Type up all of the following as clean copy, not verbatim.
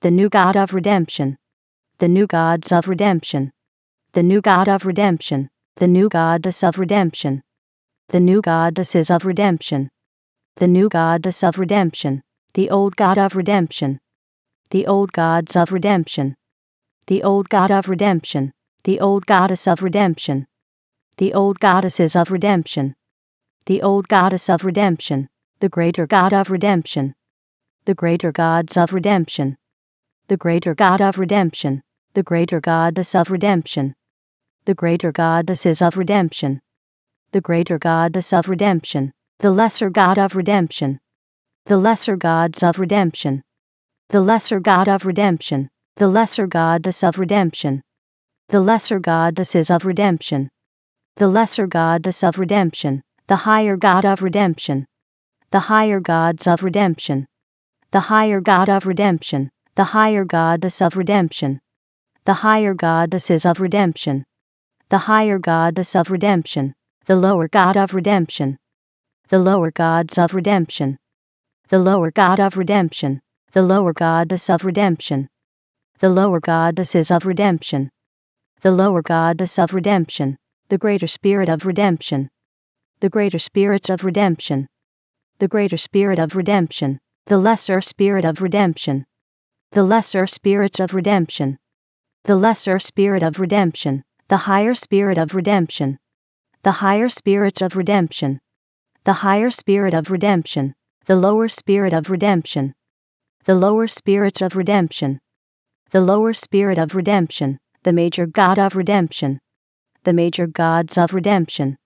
the new God of redemption, the new gods of redemption, the new God of redemption, the new goddess of redemption, the new goddesses of redemption, the new goddess of redemption, the old God of redemption, the old gods of redemption, the old God of redemption, the old goddess of redemption, the old goddesses of redemption, the old goddess of redemption, the greater God of redemption, the greater gods of redemption, the greater God of redemption, the greater goddess of redemption, the greater goddesses of redemption, the greater goddess of redemption, the lesser God of redemption, the lesser gods of redemption, the lesser God of redemption, the lesser goddess of redemption, the lesser goddesses of redemption, the lesser goddess of redemption, the higher God of redemption, the higher gods of redemption, the higher God of redemption, the higher goddess of redemption, the higher goddesses of redemption, the higher goddess of redemption, the lower God of redemption, the lower gods of redemption, the lower God of redemption, the lower goddess of redemption, the lower goddesses of redemption, the lower goddess of redemption, the greater spirit of redemption, the greater spirits of redemption, the greater spirit of redemption, the lesser spirit of redemption, the lesser spirits of redemption, the lesser spirit of redemption, the higher spirit of redemption, the higher spirits of redemption, the higher spirit of redemption, the lower spirit of redemption, the lower spirits of redemption, the lower spirit of redemption, the major God of redemption, the major gods of redemption,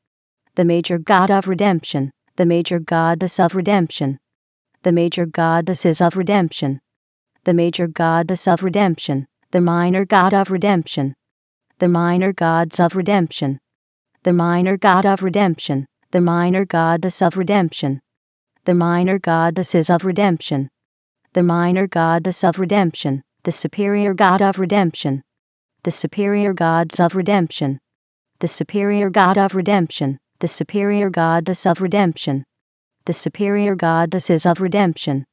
the major God of redemption, the major goddess of redemption, the major goddesses of redemption, the major goddess of redemption, the minor God of redemption, the minor gods of redemption, the minor God of redemption, the minor goddess of redemption, the minor goddesses of redemption, the minor goddess of redemption, the superior God of redemption, the superior gods of redemption, the superior God of redemption, the superior goddess of redemption, the superior goddesses of redemption,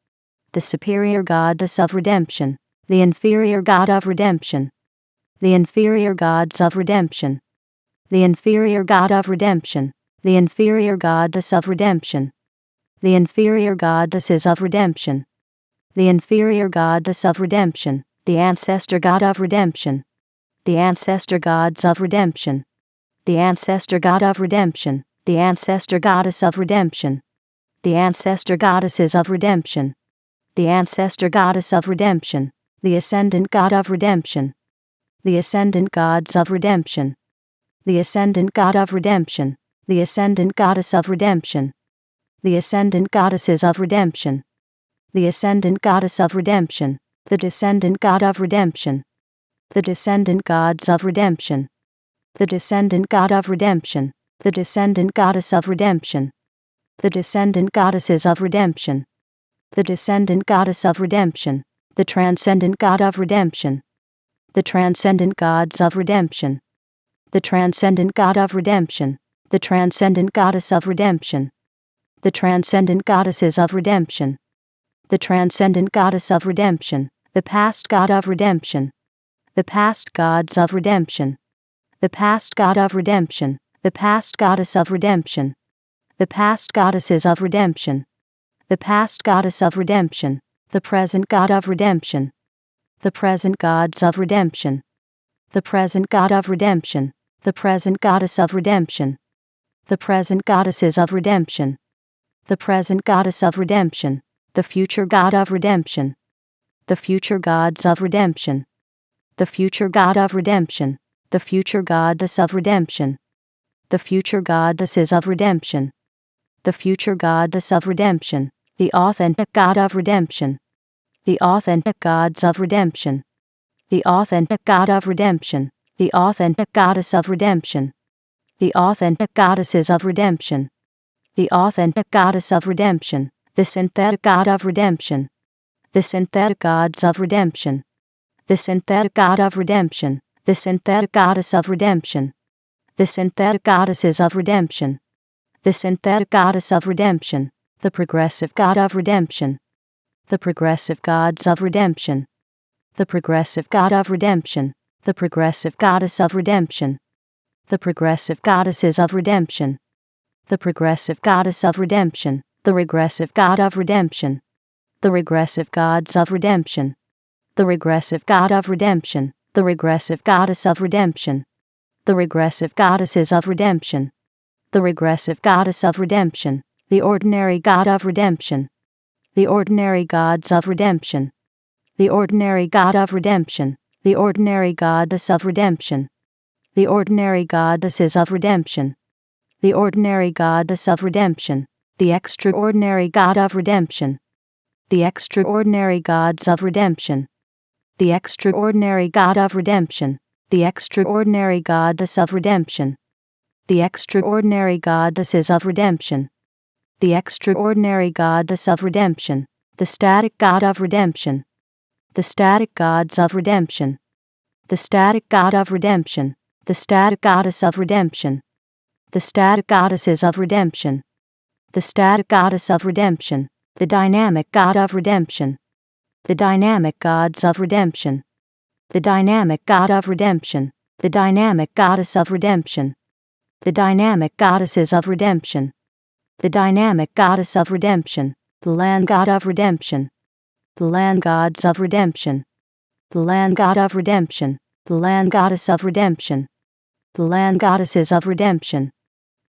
the superior goddess of redemption, the inferior God of redemption, the inferior gods of redemption, the inferior God of redemption, the inferior goddess of redemption, the inferior goddesses of redemption, the inferior goddess of redemption, the ancestor God of redemption, the ancestor gods of redemption, the ancestor God of redemption, the ancestor goddess of redemption, the ancestor goddesses of redemption, the ancestor goddess of redemption, the ascendant God of redemption, the ascendant gods of redemption, the ascendant God of redemption, the ascendant goddess of redemption, the ascendant goddesses of redemption, the ascendant goddess of redemption, the descendant God of redemption, the descendant gods of redemption, the descendant God of redemption, the descendant goddess of redemption, the descendant goddesses of redemption, the descendant goddess of redemption, the transcendent God of redemption, the transcendent gods of redemption, the transcendent God of redemption, the transcendent goddess of redemption, the transcendent goddesses of redemption, the transcendent goddess of redemption, the past God of redemption, the past gods of redemption, the past God of redemption, the past goddess of redemption, the past goddesses of redemption, the past goddess of redemption, the present God of redemption, the present gods of redemption, the present God of redemption, the present goddess of redemption, the present goddesses of redemption, the present goddess of redemption, the future God of redemption, the future gods of redemption, the future God of redemption, the future goddess of redemption, the future goddesses of redemption, the future goddess of redemption, the authentic God of redemption, the authentic gods of redemption, the authentic God of redemption, the authentic goddess of redemption, the authentic goddesses of redemption, the authentic goddess of redemption, the synthetic God of redemption, the synthetic gods of redemption, the synthetic God of redemption, the synthetic goddess of redemption, the synthetic goddesses of redemption, the synthetic goddess of redemption, the progressive God of redemption, the progressive gods of redemption, the progressive god of redemption, the progressive goddess of redemption, the progressive goddesses of redemption, the progressive goddess of redemption, the regressive god of redemption, the regressive gods of redemption, the regressive god of redemption, the regressive goddess of redemption, the regressive goddesses of redemption, the regressive goddess of redemption, the ordinary god of redemption, the ordinary gods of redemption, the ordinary god of redemption, the ordinary goddess of redemption, the ordinary goddesses of redemption, the ordinary goddess of redemption, the extraordinary god of redemption, the extraordinary gods of redemption, the extraordinary god of redemption, the extraordinary goddess of redemption, the extraordinary goddesses of redemption, the extraordinary goddess of redemption, the static god of redemption, the static gods of redemption, the static god of redemption, the static goddess of redemption, the static goddesses of redemption, the static goddess of redemption, the dynamic god of redemption, the dynamic gods of redemption, the dynamic god of redemption, the dynamic goddess of redemption, the dynamic goddesses of redemption, the dynamic goddess of redemption, the land god of redemption, the land gods of redemption, the land god of redemption, the land goddess of redemption, the land goddesses of redemption,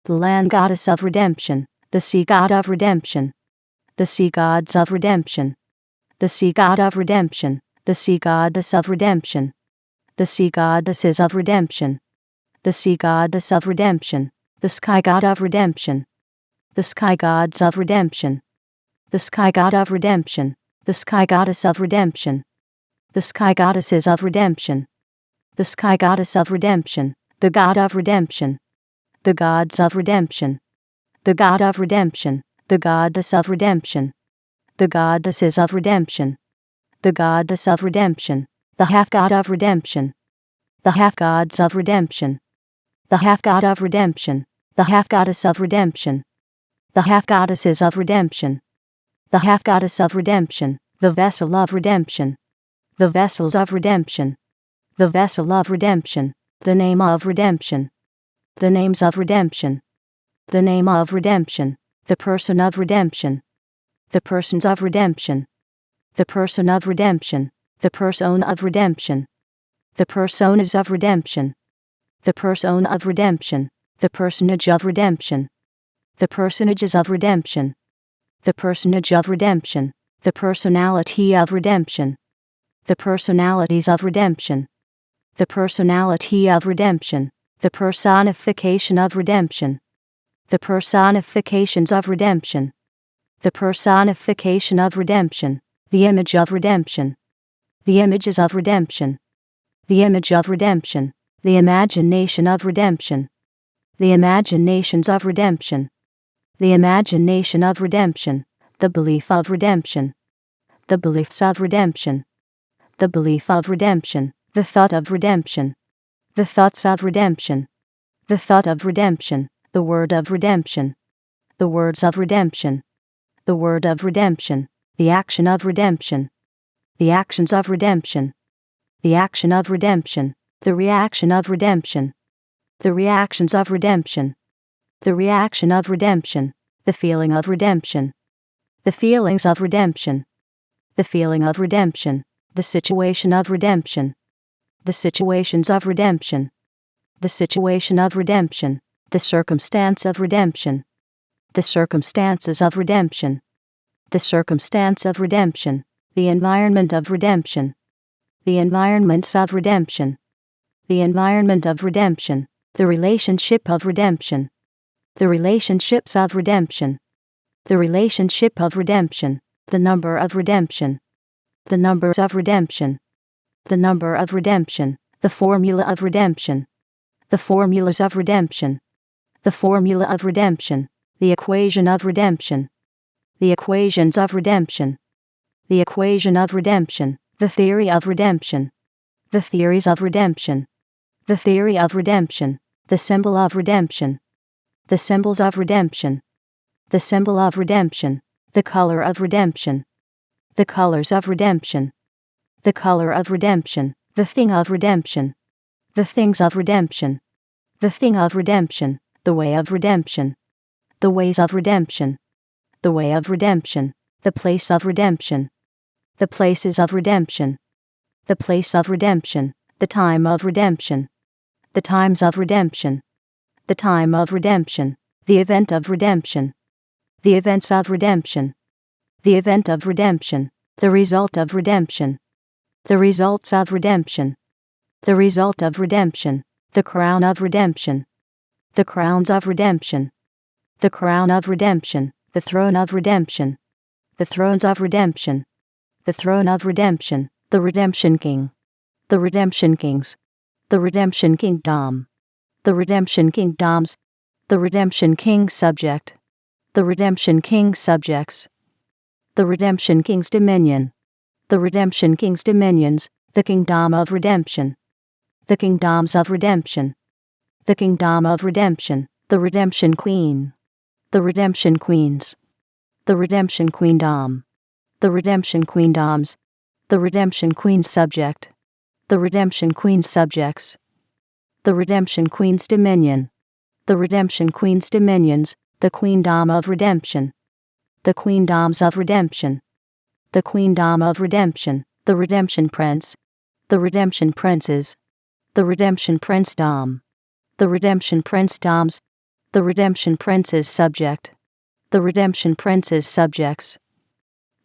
the land goddess of redemption, the sea god of redemption, the sea gods of redemption, the sea god of redemption, the sea goddess of redemption, the sea goddesses of redemption, the sea goddess of redemption, the sky god of redemption, the sky gods of redemption, the sky god of redemption, the sky goddess of redemption, the sky goddesses of redemption, the sky goddess of redemption, the god of redemption, the gods of redemption, the god of redemption, the goddess of redemption, the goddesses of redemption, the goddess of redemption, the half god of redemption, the half gods of redemption, the half god of redemption, the half goddess of redemption, the half goddesses of redemption, the half goddess of redemption, the vessel of redemption, the vessels of redemption, the vessel of redemption, the name of redemption, the names of redemption, the name of redemption, the person of redemption, the persons of redemption, the person of redemption, the persona of redemption, the personas of redemption, the persona of redemption, the personage of redemption, the personages of redemption, the personage of redemption, the personality of redemption, the personalities of redemption, the personality of redemption, the personification of redemption, the personifications of redemption, the personification of redemption, the image of redemption, the images of redemption, the image of redemption, the imagination of redemption, the imaginations of redemption, the imagination of redemption, the belief of redemption, the beliefs of redemption, the belief of redemption, the thought of redemption, the thoughts of redemption, the thought of redemption, the word of redemption, the words of redemption, the word of redemption, the action of redemption, the actions of redemption, the action of redemption, the reaction of redemption, the reactions of redemption, the reaction of redemption, the feeling of redemption, the feelings of redemption, the feeling of redemption, the situation of redemption, the situations of redemption, the situation of redemption, the circumstance of redemption, the circumstances of redemption, the circumstance of redemption, the environment of redemption, the environments of redemption, the environment of redemption, the relationship of redemption, the relationships of redemption, the relationship of redemption, the number of redemption, the numbers of redemption, the number of redemption, the formula of redemption, the formulas of redemption, the formula of redemption, the equation of redemption, the equations of redemption, the equation of redemption, the theory of redemption, the theories of redemption, the theory of redemption, the symbol of redemption, the symbols of redemption, the symbol of redemption, the color of redemption, the colors of redemption, the color of redemption, the thing of redemption, the things of redemption, the thing of redemption, the way of redemption, the ways of redemption, the way of redemption, the place of redemption, the places of redemption, the place of redemption, the time of redemption, the times of redemption, the time of redemption, the event of redemption, the events of redemption, the event of redemption, the result of redemption, the results of redemption, the result of redemption, the crown of redemption, the crowns of redemption, the crown of redemption, the throne of redemption, the thrones of redemption, the throne of redemption, the redemption king, the redemption kings, the redemption kingdom, the redemption kingdoms, the redemption king subject, the redemption king subjects, the redemption king's dominion, the redemption king's dominions, the kingdom of redemption, the kingdoms of redemption, the kingdom of redemption, the redemption queen, the redemption queens, the redemption queendom, the redemption queendoms, the redemption queen subject, the redemption queen subjects, the redemption queen's dominion, the redemption queen's dominions, the queendom of redemption, the queendoms of redemption, the queendom of redemption, the redemption prince, the redemption princes, the redemption princedom, the redemption princedoms, the redemption prince's subject, the redemption prince's subjects,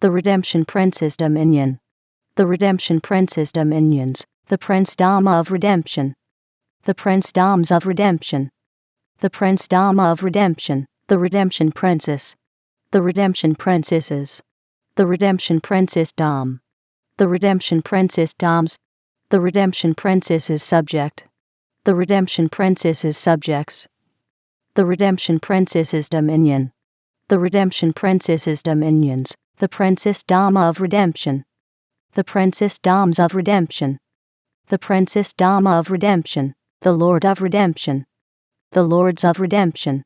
the redemption prince's dominion, the redemption prince's dominions, the princedom of redemption, the princedoms of redemption, the princedom of redemption, the redemption princess, the redemption princesses, the redemption princessdom, the redemption princessdoms, the redemption princess's subject, the redemption princess's subjects, the redemption princess's dominion, the redemption princess's dominions, the princessdom of redemption, the princessdoms of redemption, the princessdom of redemption, the Lord of redemption, the lords of redemption,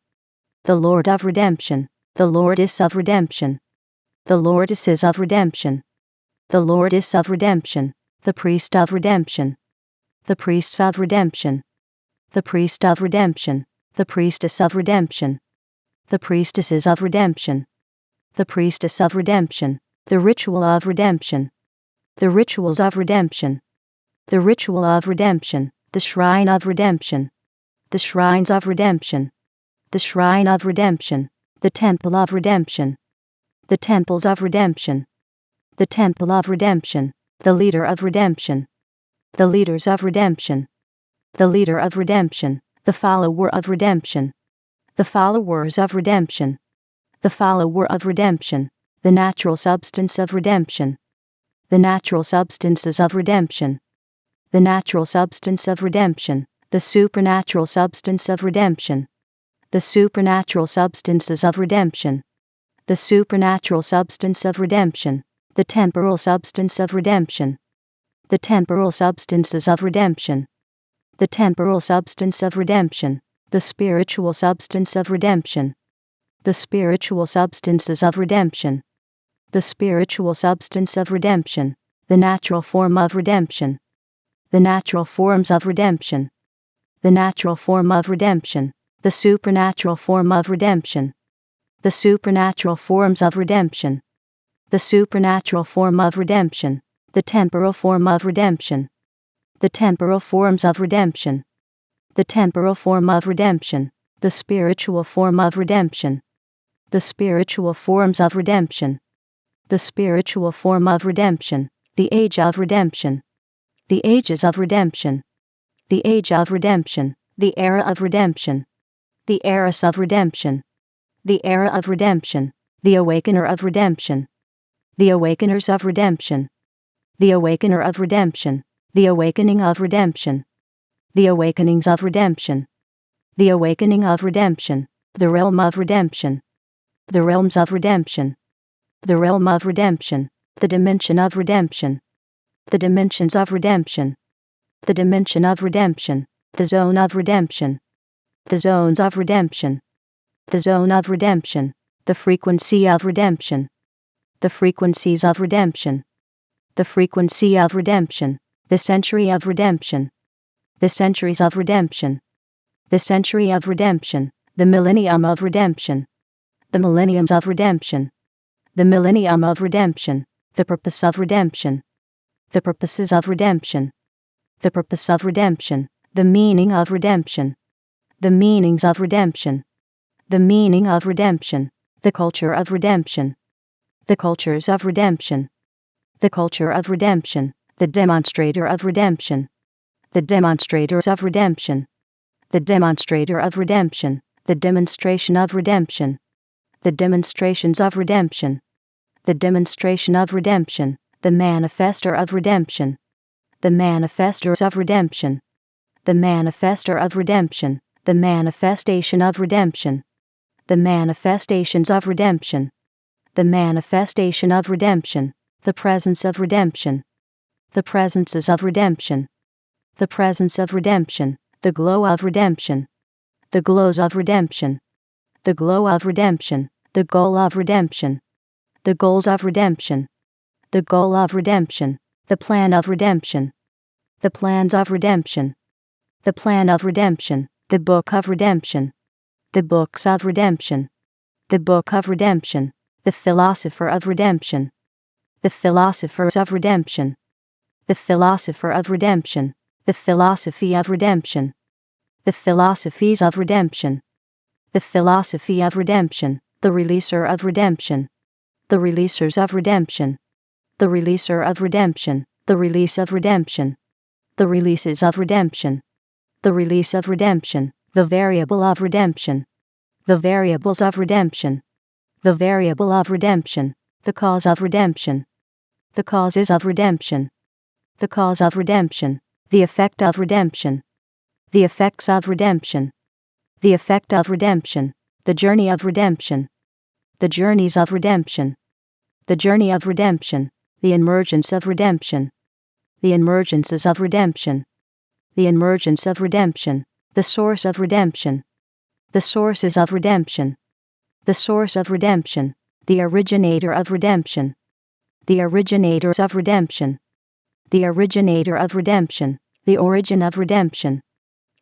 the Lord of redemption, the lordess of redemption, the lordesses of redemption, the lordess of redemption, the priest of redemption, the priests of redemption, the priest of redemption, the priestess of redemption, the priestesses of redemption, the priestess of redemption, the ritual of redemption, the rituals of redemption, the ritual of redemption, the shrine of redemption, the shrines of redemption, the shrine of redemption, the temple of redemption, the temples of redemption, the temple of redemption, the leader of redemption, the leaders of redemption, the leader of redemption, the follower of redemption, the followers of redemption, the follower of redemption, the natural substance of redemption, the natural substances of redemption, the natural substance of redemption, the supernatural substance of redemption, the supernatural substances of redemption, the supernatural substance of redemption, the temporal substance of redemption, the temporal substances of redemption, the temporal substance of redemption, the spiritual substance of redemption, the spiritual substances of redemption, the spiritual substance of redemption, the natural form of redemption, the natural forms of redemption, the natural form of redemption, the supernatural form of redemption, the supernatural forms of redemption, the supernatural form of redemption, the temporal form of redemption, the temporal forms of redemption, the temporal form of redemption, the spiritual form of redemption, the spiritual forms of redemption, the spiritual form of redemption, the age of redemption, the ages of redemption, the age of redemption, the era of redemption, the eras of redemption, the era of redemption, the awakener of redemption, the awakeners of redemption, the awakener of redemption, the awakening of redemption, the awakenings of redemption, the awakening of redemption, the realm of redemption, the realms of redemption, the realm of redemption, the dimension of redemption, the dimensions of redemption, the dimension of redemption, the zone of redemption, the zones of redemption, the zone of redemption, the frequency of redemption, the frequencies of redemption, the frequency of redemption, the century of redemption, the centuries of redemption, the century of redemption, the millennium of redemption, the millenniums of redemption, the millennium of redemption, the purpose of redemption, the purposes of redemption, the purpose of redemption, the meaning of redemption, the meanings of redemption, the meaning of redemption, the culture of redemption, the cultures of redemption, the culture of redemption, the demonstrator of redemption, the demonstrators of redemption, the demonstrator of redemption, the demonstration of redemption, the demonstrations of redemption, the demonstration of redemption, the manifester of redemption, the manifestors of redemption, the manifester of redemption, the manifestation of redemption, the manifestations of redemption, the manifestation of redemption, the presence of redemption, the presences of redemption, the presence of redemption, the glow of redemption, the glows of redemption, the glow of redemption, the goal of redemption, the goals of redemption, the goal of redemption, the plan of redemption, the plans of redemption, the plan of redemption, the book of redemption, the books of redemption, the book of redemption, the philosopher of redemption, the philosophers of redemption, the philosopher of redemption, the philosophy of redemption, the philosophies of redemption, the philosophy of redemption, the releaser of redemption, the releasers of redemption, the releaser of redemption, the release of redemption, the releases of redemption, the release of redemption, the variable of redemption, the variables of redemption, the variable of redemption, the cause of redemption, the causes of redemption, the cause of redemption, the effect of redemption, the effects of redemption, the effect of redemption, the journey of redemption, the journeys of redemption, the journey of redemption, the emergence of redemption, the emergences of redemption, the emergence of redemption, the source of redemption, the sources of redemption, the source of redemption, the originator of redemption, the originators of redemption, the originator of redemption, the origin of redemption,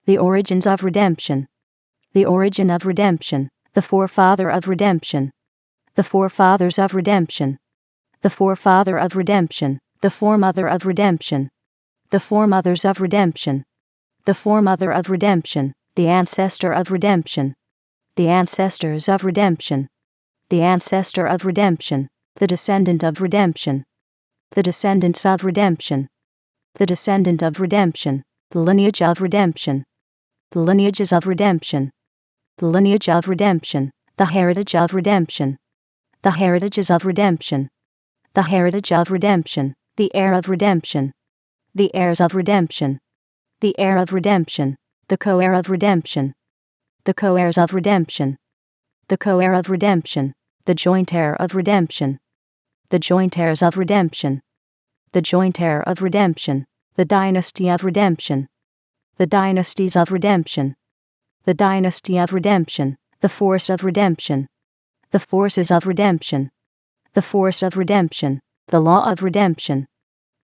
the origins of redemption, the origin of redemption, the forefather of redemption, the forefathers of redemption, the forefather of redemption, the foremother of redemption, the foremothers of redemption, the foremother of redemption, the ancestor of redemption, the ancestors of redemption, the ancestor of redemption, the descendant of redemption, the descendants of redemption, the descendant of redemption, the lineage of redemption, the lineages of redemption, the lineage of redemption, the heritage of redemption, the heritages of redemption, the heritage of redemption, the heir of redemption, the heirs of redemption, the heir of redemption, the co-heir of redemption, the co-heirs of redemption, the co-heir of redemption, the joint heir of redemption, the joint heirs of redemption, the joint heir of redemption, the dynasty of redemption, the dynasties of redemption, the dynasty of redemption, the force of redemption, the forces of redemption, the force of redemption, the law of redemption,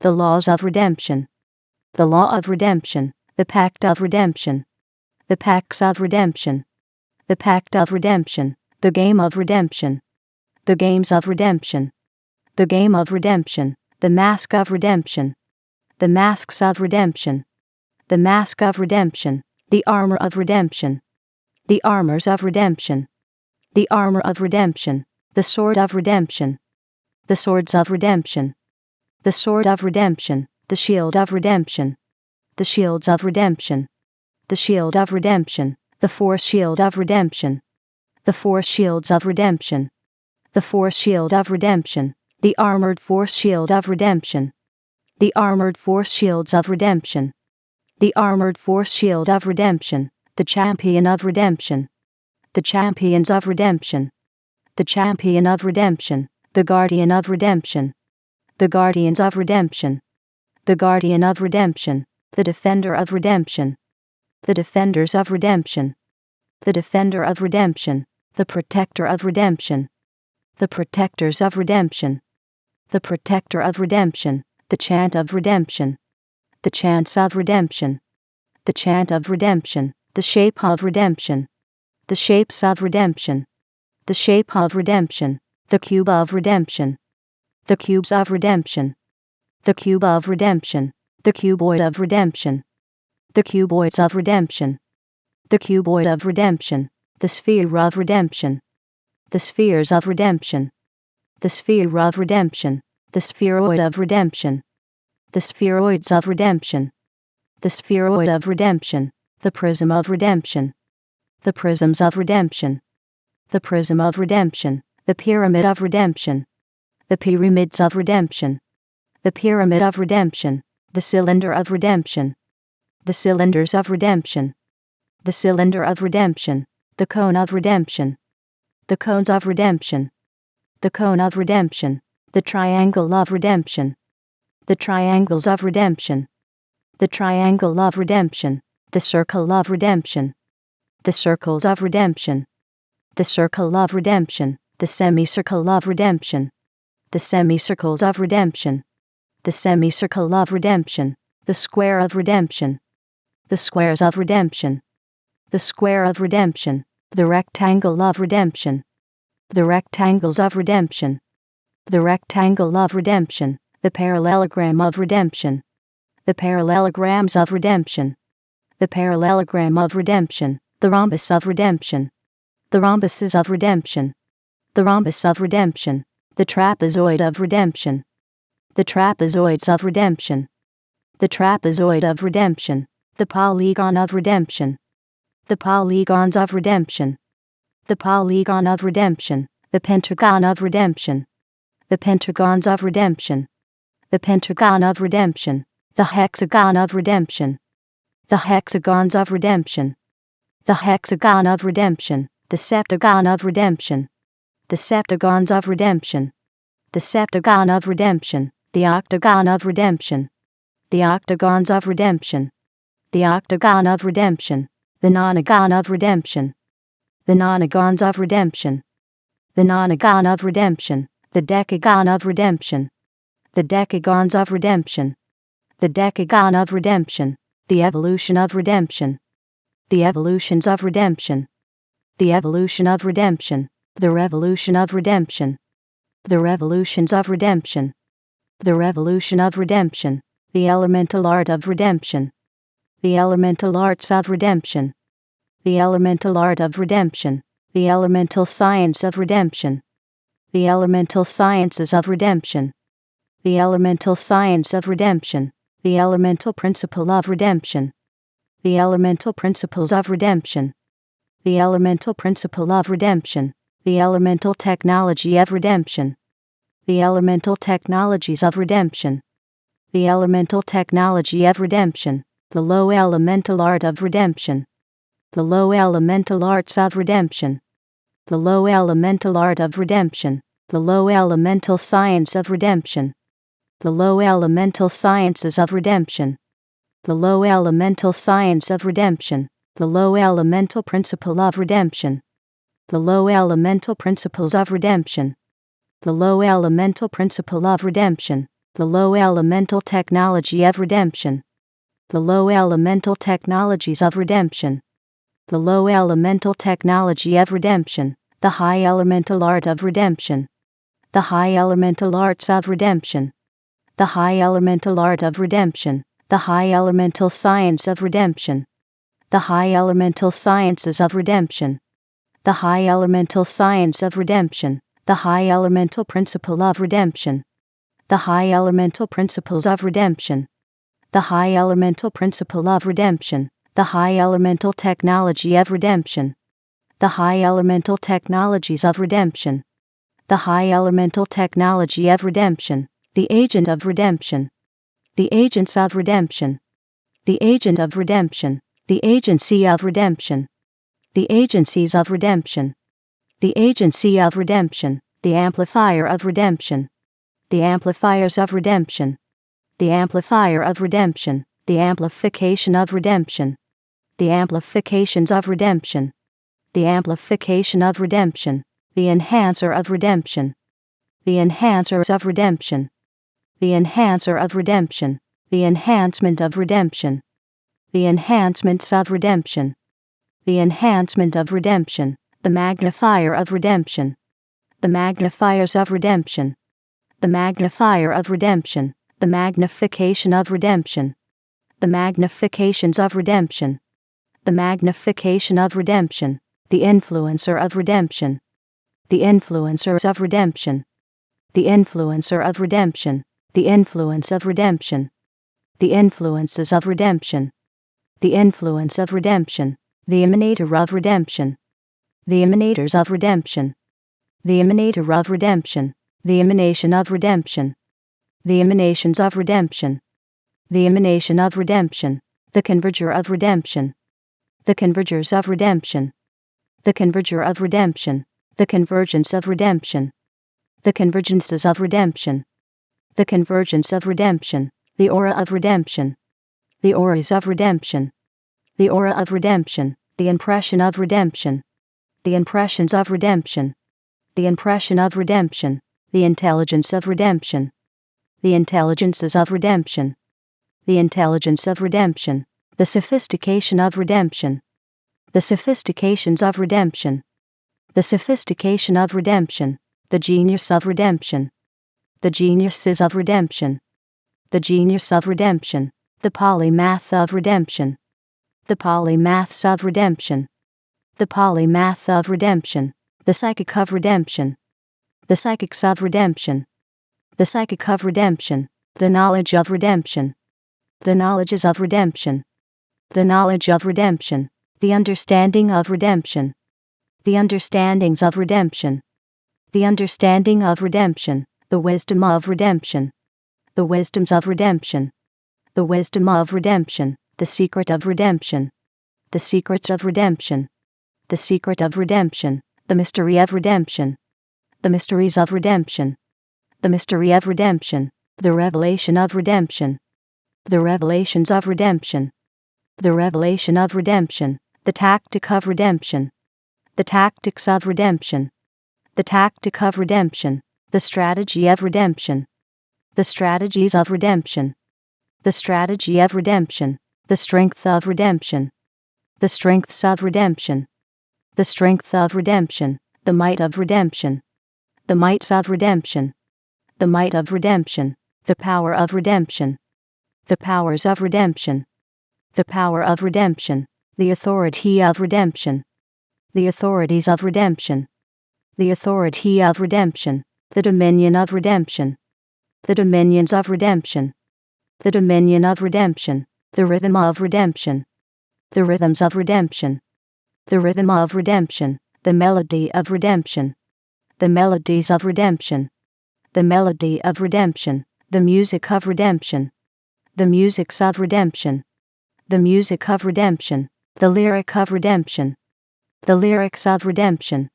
the laws of redemption, the law of redemption, the pact of redemption, the pacts of redemption, the pact of redemption, the game of redemption, the games of redemption, the game of redemption, the mask of redemption, the masks of redemption, the mask of redemption, the armor of redemption, the armors of redemption, the armor of redemption, the sword of redemption, the swords of redemption, the sword of redemption, the shield of redemption, the shields of redemption, the shield of redemption, the force shield of redemption, the force shields of redemption, the force shield of redemption, the armored force shield of redemption, the armored force shields of redemption, the armored force shield of redemption, the champion of redemption, the champions of redemption, the champion of redemption, the guardian of redemption, the guardians of redemption, the guardian of redemption, the defender of redemption, the defenders of redemption, the defender of redemption, the protector of redemption, the protectors of redemption, the protector of redemption, the chant of redemption, the chants of redemption, the chant of redemption, the shape of redemption, the shapes of redemption, the shape of redemption, the cube of redemption, the cubes of redemption, the cube of redemption, the cuboid of redemption, the cuboids of redemption, the cuboid of redemption, the sphere of redemption, the spheres of redemption, the sphere of redemption, the spheroid of redemption, the spheroids of redemption, the spheroid of redemption, the prism of redemption, the prisms of redemption, the prism of redemption, the pyramid of redemption, the pyramids of redemption, the pyramid of redemption, the cylinder of redemption, the cylinders of redemption, the cylinder of redemption, the cone of redemption, the cones of redemption, the cone of redemption, the triangle of redemption, the triangles of redemption, the triangle of redemption, the circle of redemption, the circles of redemption, the circle of redemption, the semicircle of redemption, the semicircles of redemption, the semicircle of redemption, the square of redemption, the squares of redemption, the square of redemption, the rectangle of redemption, the rectangles of redemption, the rectangle of redemption, the parallelogram of redemption, the parallelograms of redemption, the parallelogram of redemption, the rhombus of redemption, the rhombuses of redemption, the rhombus of redemption, the trapezoid of redemption, the trapezoids of redemption, the trapezoid of redemption, the polygon of redemption, the polygons of redemption, the polygon of redemption, the pentagon of redemption, the pentagons of redemption, the pentagon of redemption, the hexagon of redemption, the hexagons of redemption, the hexagon of redemption, the septagon of redemption, the septagons of redemption, the septagon of redemption, the octagon of redemption, the octagons of redemption, the octagon of redemption, the nonagon of redemption, the nonagons of redemption, the nonagon of redemption, the decagon of redemption, the decagons of redemption, the decagon of redemption, the evolution of redemption, the evolutions of redemption, the evolution of redemption, the revolution of redemption, the revolutions of redemption, the revolution of redemption, the elemental art of redemption, the elemental arts of redemption, the elemental art of redemption, the elemental science of redemption, the elemental sciences of redemption, the elemental science of redemption, the elemental principle of redemption, the elemental principles of redemption, the elemental principle of redemption, the elemental technology of redemption, the elemental technologies of redemption, the elemental technology of redemption, the low elemental art of redemption, the low elemental arts of redemption, the low elemental art of redemption, the low elemental science of redemption, the low elemental sciences of redemption, the low elemental science of redemption, the low elemental principle of redemption, the low elemental principles of redemption, the low elemental principle of redemption, the low elemental technology of redemption, the low elemental technologies of redemption, the low elemental technology of redemption, the high elemental art of redemption, the high elemental arts of redemption, the high elemental art of redemption, the high elemental science of redemption, the high elemental sciences of redemption, the high elemental science of redemption, the high elemental principle of redemption, the high elemental principles of redemption, the high elemental principle of redemption, the high elemental technology of redemption, the high elemental technologies of redemption, the high elemental technology of redemption, the agent of redemption, the agents of redemption, the agent of redemption, the agency of redemption, the agencies of redemption, the agency of redemption, the amplifier of redemption, the amplifiers of redemption, the amplifier of redemption, the amplification of redemption, the amplifications of redemption, the amplification of redemption, the enhancer of redemption, the enhancers of redemption, the enhancer of redemption, the enhancement of redemption, the enhancements of redemption, the enhancement of redemption, the magnifier of redemption, the magnifiers of redemption, the magnifier of redemption, the magnification of redemption, the magnifications of redemption, the magnification of redemption, the influencer of redemption, the influencers of redemption, the influencer of redemption, the influence of redemption, the influences of redemption, the influence of redemption, the emanator of redemption, the emanators of redemption, the emanator of redemption, the emanation of redemption, the emanations of redemption, the emanation of redemption, the converger of redemption, the convergers of redemption, the converger of redemption, the convergence of redemption, the convergences of redemption, the convergence of redemption, the aura of redemption, the auras of redemption, the aura of redemption, the impression of redemption, the impressions of redemption, the impression of redemption, the intelligence of redemption, the intelligences of redemption, the intelligence of redemption, the sophistication of redemption, the sophistications of redemption, the sophistication of redemption, the genius of redemption, the geniuses of redemption, the genius of redemption, the polymath of redemption, the polymaths of redemption, the polymath of redemption, the psychic of redemption, the psychics of redemption, the psychic of redemption, the knowledge of redemption, the knowledges of redemption, the knowledge of redemption, the understanding of redemption, the understandings of redemption, the understanding of redemption, the wisdom of redemption, the wisdoms of redemption, the wisdom of redemption, the secret of redemption, the secrets of redemption, the secret of redemption, the mystery of redemption, the mysteries of redemption, the mystery of redemption, the revelation of redemption, the revelations of redemption, the revelation of redemption, the tactic of redemption, the tactics of redemption, the tactic of redemption, the strategy of redemption, the strategies of redemption, the strategy of redemption, the strength of redemption, the strengths of redemption, the strength of redemption, the might of redemption, the mights of redemption, the might of redemption, the power of redemption, the powers of redemption, the power of redemption, the authority of redemption, the authorities of redemption, the authority of redemption, the dominion of redemption, the dominions of redemption, the dominion of redemption, the rhythm of redemption, the rhythms of redemption, the rhythm of redemption, the melody of redemption, the melodies of redemption, the melody of redemption, the music of redemption, the musics of redemption, the music of redemption, the lyric of redemption, the lyrics of redemption,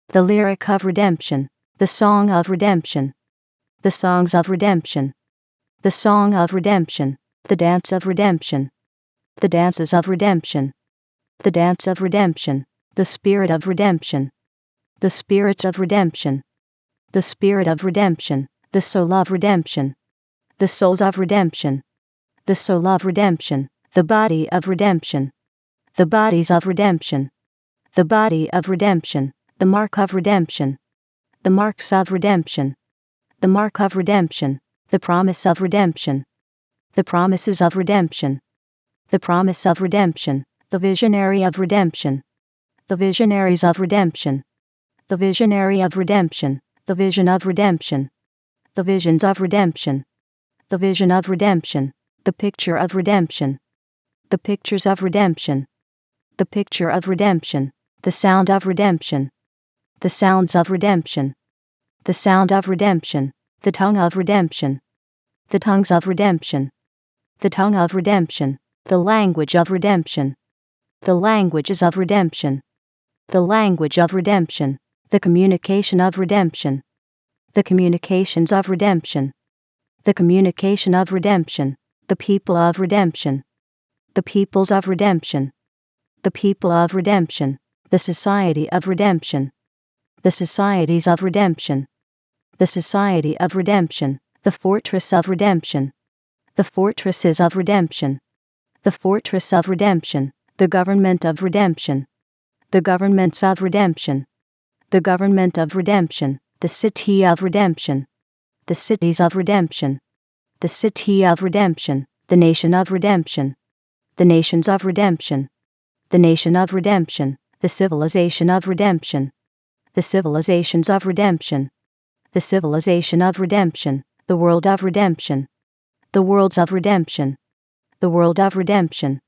the lyric of redemption, the song of redemption, the songs of redemption, the song of redemption, the dance of redemption, the dances of redemption, the dance of redemption, the spirit of redemption, the spirits of redemption, the spirit of redemption, the soul of redemption, the souls of redemption, the soul of redemption, the body of redemption, the bodies of redemption, the body of redemption, the mark of redemption, the marks of redemption, the mark of redemption, the promise of redemption, the promises of redemption, the promise of redemption, the visionary of redemption, the visionaries of redemption, the visionary of redemption, the vision of redemption, the visions of redemption, the vision of redemption, the picture of redemption, the pictures of redemption, the picture of redemption, the sound of redemption, the sounds of redemption, the sound of redemption, the tongue of redemption, the tongues of redemption, the tongue of redemption, the language of redemption, the languages of redemption, the language of redemption, the communication of redemption, the communications of redemption, the communication of redemption, the people of redemption, the peoples of redemption, the people of redemption, the society of redemption, the societies of redemption, the society of redemption, The fortress of redemption. The fortresses of redemption. The fortress of redemption. The government of redemption. The governments of redemption. The government of redemption. The city of redemption. The cities of redemption. The city of redemption. The nation of redemption. The nations of redemption. The nation of redemption. The civilization of redemption. The civilizations of redemption. The civilization of redemption. The world of redemption. The worlds of redemption. The world of redemption.